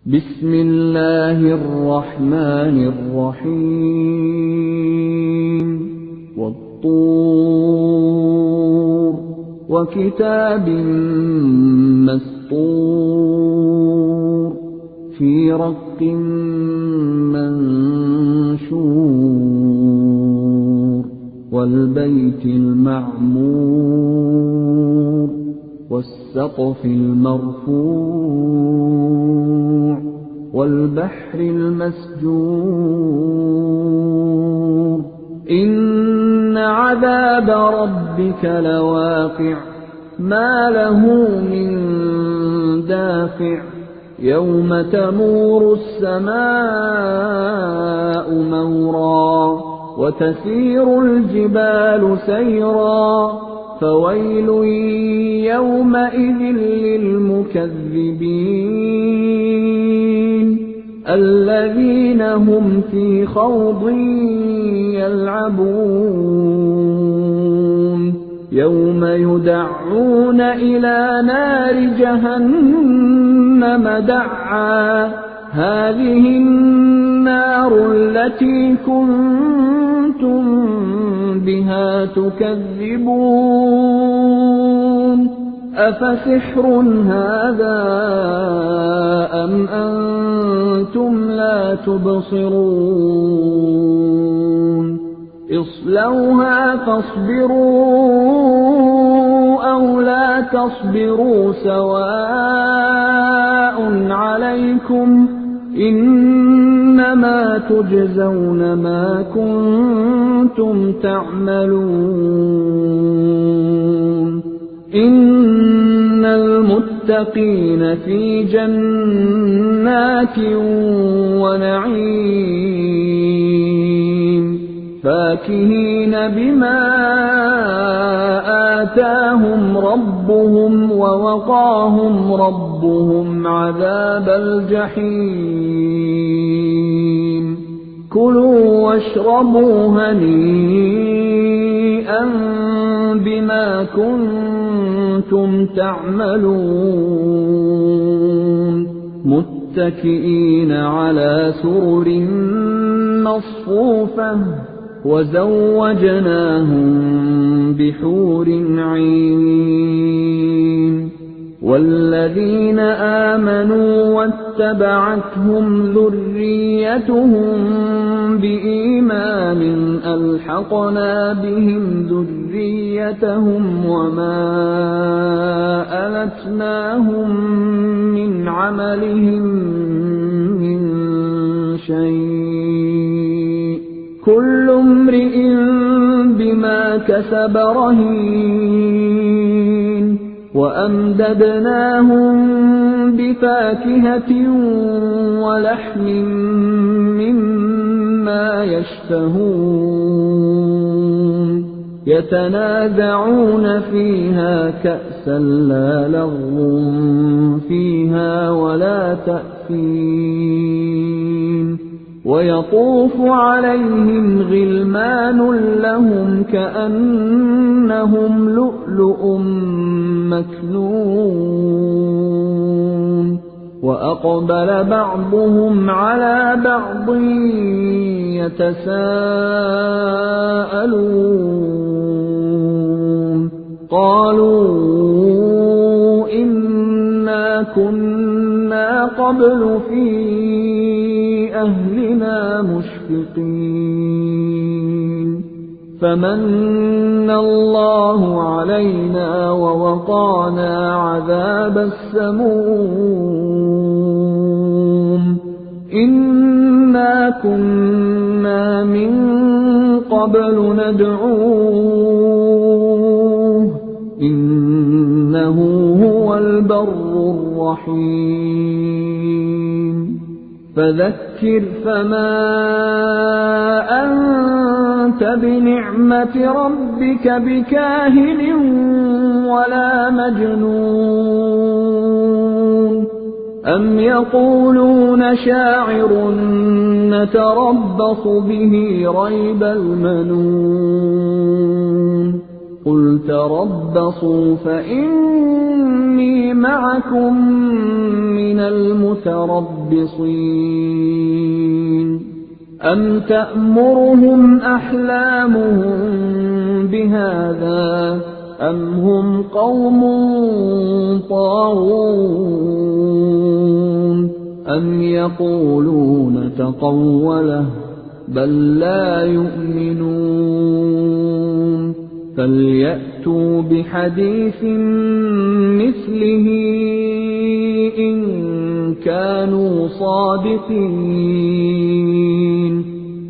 بسم الله الرحمن الرحيم والطور وكتاب مسطور في رق منشور والبيت المعمور والسقف المرفوع والبحر المسجور إن عذاب ربك لواقع ما له من دافع يوم تمور السماء مورا وتسير الجبال سيرا فويل يومئذ للمكذبين الذين هم في خوض يلعبون يوم يدعون إلى نار جهنم دعا هذه النار التي كنتم بها تكذبون أفسحر هذا أم أنتم لا تبصرون اصلوها فاصبروا أو لا تصبروا سواء عليكم إنما تجزون ما كنتم تعملون إن المتقين في جنات ونعيم فاكهين بما آتاهم ربهم ووقاهم ربهم عذاب الجحيم كلوا واشربوا هنيئا بما كنتم تعملون متكئين على سرر مصفوفة وزوجناهم بحور عين والذين آمنوا واتبعتهم ذريتهم بإيمان ألحقنا بهم ذريتهم وما ألتناهم من عملهم من شيء كل امرئ بما كسب رهين وأمددناهم بفاكهة ولحم مما يشتهون يتنازعون فيها كأسا لا لغو فيها ولا تأثيم ويطوف عليهم غلمان لهم كأنهم لؤلؤ مكنون وأقبل بعضهم على بعض يتساءلون قالوا إنا كنا قبل في أهلنا مشفقين فمن الله علينا ووقانا عذاب السموم إنا كنا من قبل ندعوه إنه هو البر الرحيم فذكر فما أنت بنعمة ربك بكاهن ولا مجنون أم يقولون شاعر نتربص به ريب المنون قل تربصوا فإني معكم من المتربصين أم تأمرهم أحلامهم بهذا أم هم قوم طاغون أم يقولون تقوله بل لا يؤمنون فليأتوا بحديث مثله إن كانوا صادقين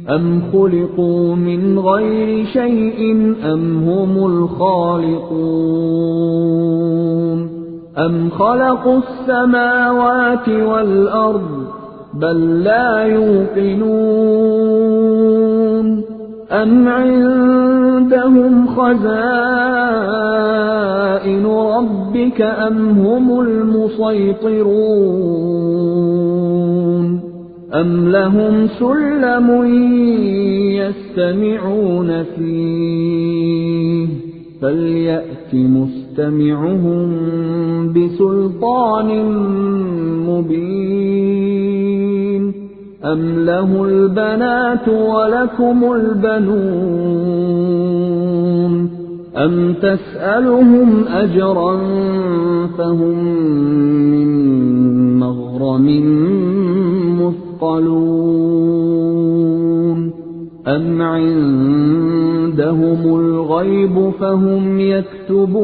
أم خلقوا من غير شيء أم هم الخالقون أم خلقوا السماوات والأرض بل لا يوقنون أم عندهم خزائن ربك أم هم المسيطرون أم لهم سلم يستمعون فيه فليأت مستمعهم بسلطان مبين أم له البنات ولكم البنون أم تسألهم أجرا فهم من مغرم مثقلون أم عندهم الغيب فهم يكتبون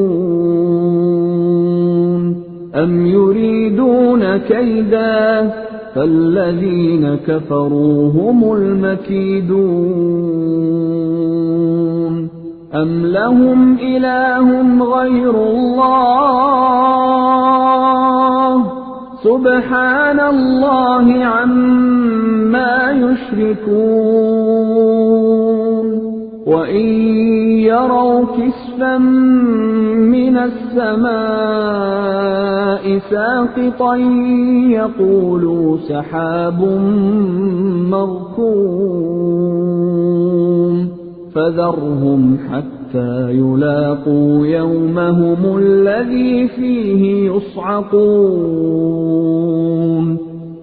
أم يريدون كيدا فالذين كفروا هم المكيدون أم لهم إله غير الله سبحان الله عما يشركون وإن يروا كسفا من السماء ساقطا يقولوا سحاب مركوم فذرهم حتى يلاقوا يومهم الذي فيه يصعقون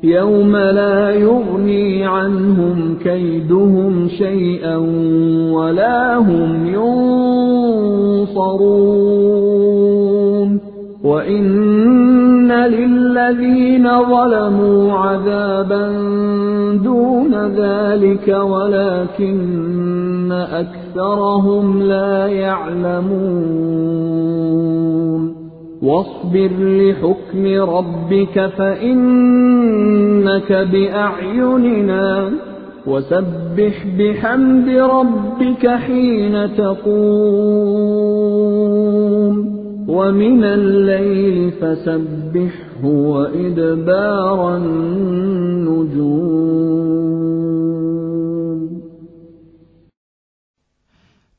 يوم لا يغني عنهم كيدهم شيئا ولا هم ينصرون وإن للذين ظلموا عذابا دون ذلك ولكن أكثرهم لا يعلمون واصبر لحكم ربك فإنك بأعيننا وسبح بحمد ربك حين تقوم ومن الليل فسبحه وإدبار النجوم.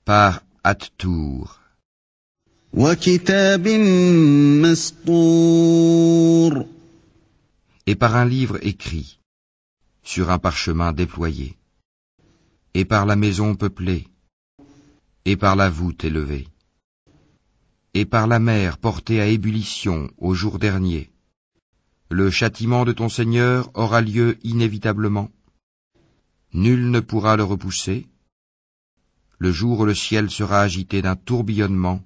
Par At-Tur. وكتاب مسطور. Et par un livre écrit, sur un parchemin déployé, et par la maison peuplée, et par la voûte élevée, et par la mer portée à ébullition au jour dernier. Le châtiment de ton Seigneur aura lieu inévitablement. Nul ne pourra le repousser. Le jour où le ciel sera agité d'un tourbillonnement,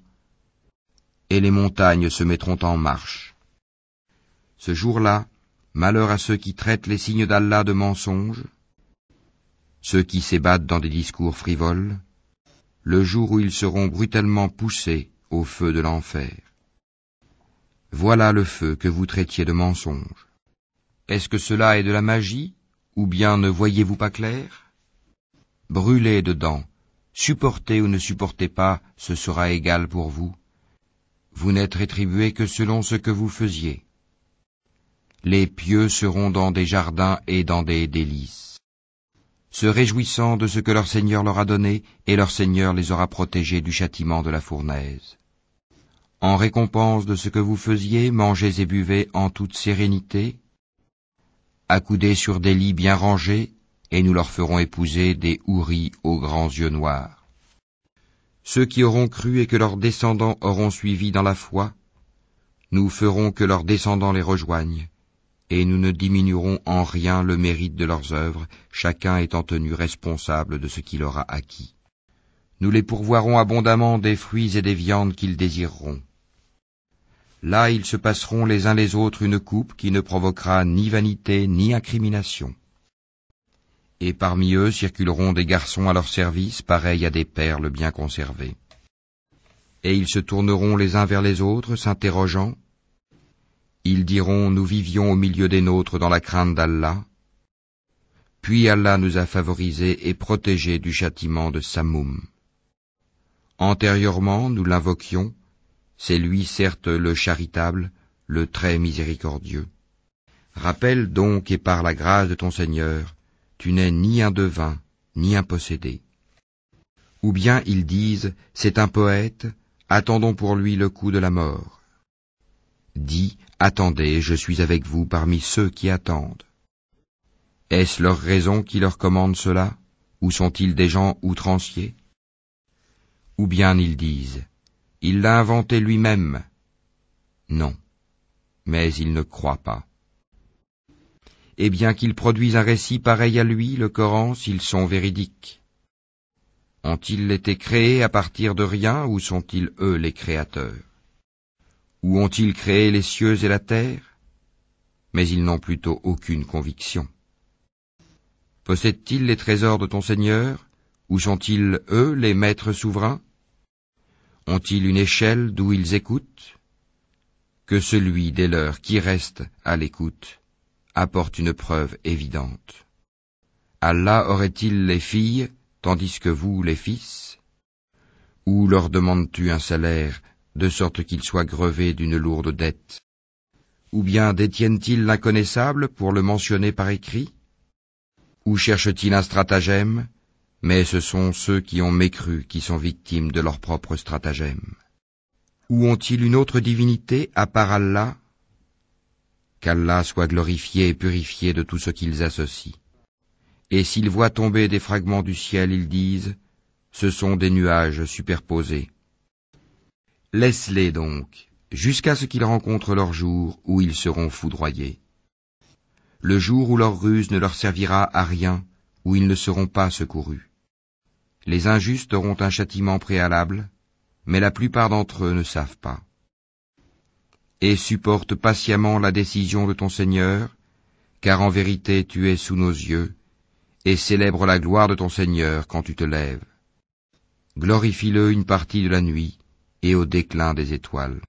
et les montagnes se mettront en marche. Ce jour-là, malheur à ceux qui traitent les signes d'Allah de mensonges, ceux qui s'ébattent dans des discours frivoles, le jour où ils seront brutalement poussés au feu de l'enfer. Voilà le feu que vous traitiez de mensonge. Est-ce que cela est de la magie, ou bien ne voyez-vous pas clair? Brûlez dedans, supportez ou ne supportez pas, ce sera égal pour vous. Vous n'êtes rétribués que selon ce que vous faisiez. Les pieux seront dans des jardins et dans des délices, se réjouissant de ce que leur Seigneur leur a donné, et leur Seigneur les aura protégés du châtiment de la fournaise. En récompense de ce que vous faisiez, mangez et buvez en toute sérénité, accoudés sur des lits bien rangés, et nous leur ferons épouser des houris aux grands yeux noirs. Ceux qui auront cru et que leurs descendants auront suivi dans la foi, nous ferons que leurs descendants les rejoignent, et nous ne diminuerons en rien le mérite de leurs œuvres, chacun étant tenu responsable de ce qu'il aura acquis. Nous les pourvoirons abondamment des fruits et des viandes qu'ils désireront. Là ils se passeront les uns les autres une coupe qui ne provoquera ni vanité ni incrimination. Et parmi eux circuleront des garçons à leur service, pareils à des perles bien conservées. Et ils se tourneront les uns vers les autres, s'interrogeant. Ils diront, nous vivions au milieu des nôtres dans la crainte d'Allah. Puis Allah nous a favorisés et protégés du châtiment de Sammoum. Antérieurement, nous l'invoquions, c'est lui certes le charitable, le très miséricordieux. Rappelle donc et par la grâce de ton Seigneur, tu n'es ni un devin, ni un possédé. Ou bien ils disent, c'est un poète, attendons pour lui le coup de la mort. Dis, attendez, je suis avec vous parmi ceux qui attendent. Est-ce leur raison qui leur commande cela, ou sont-ils des gens outranciers? Ou bien ils disent, il l'a inventé lui-même. Non, mais ils ne croient pas. Et bien qu'ils produisent un récit pareil à lui, le Coran, s'ils sont véridiques. Ont-ils été créés à partir de rien, ou sont-ils eux les créateurs? Ou ont-ils créé les cieux et la terre? Mais ils n'ont plutôt aucune conviction. Possèdent-ils les trésors de ton Seigneur, ou sont-ils, eux, les maîtres souverains? Ont-ils une échelle d'où ils écoutent? Que celui des leurs qui reste à l'écoute apporte une preuve évidente. Allah aurait-il les filles, tandis que vous les fils? Ou leur demandes-tu un salaire, de sorte qu'ils soient grevés d'une lourde dette? Ou bien détiennent-ils l'inconnaissable pour le mentionner par écrit? Ou cherchent-ils un stratagème? Mais ce sont ceux qui ont mécru qui sont victimes de leur propre stratagème. Ou ont-ils une autre divinité à part Allah? Qu'Allah soit glorifié et purifié de tout ce qu'ils associent. Et s'ils voient tomber des fragments du ciel, ils disent, ce sont des nuages superposés. Laisse-les donc, jusqu'à ce qu'ils rencontrent leur jour où ils seront foudroyés. Le jour où leur ruse ne leur servira à rien, où ils ne seront pas secourus. Les injustes auront un châtiment préalable, mais la plupart d'entre eux ne savent pas. Et supporte patiemment la décision de ton Seigneur, car en vérité tu es sous nos yeux, et célèbre la gloire de ton Seigneur quand tu te lèves. Glorifie-le une partie de la nuit, et au déclin des étoiles.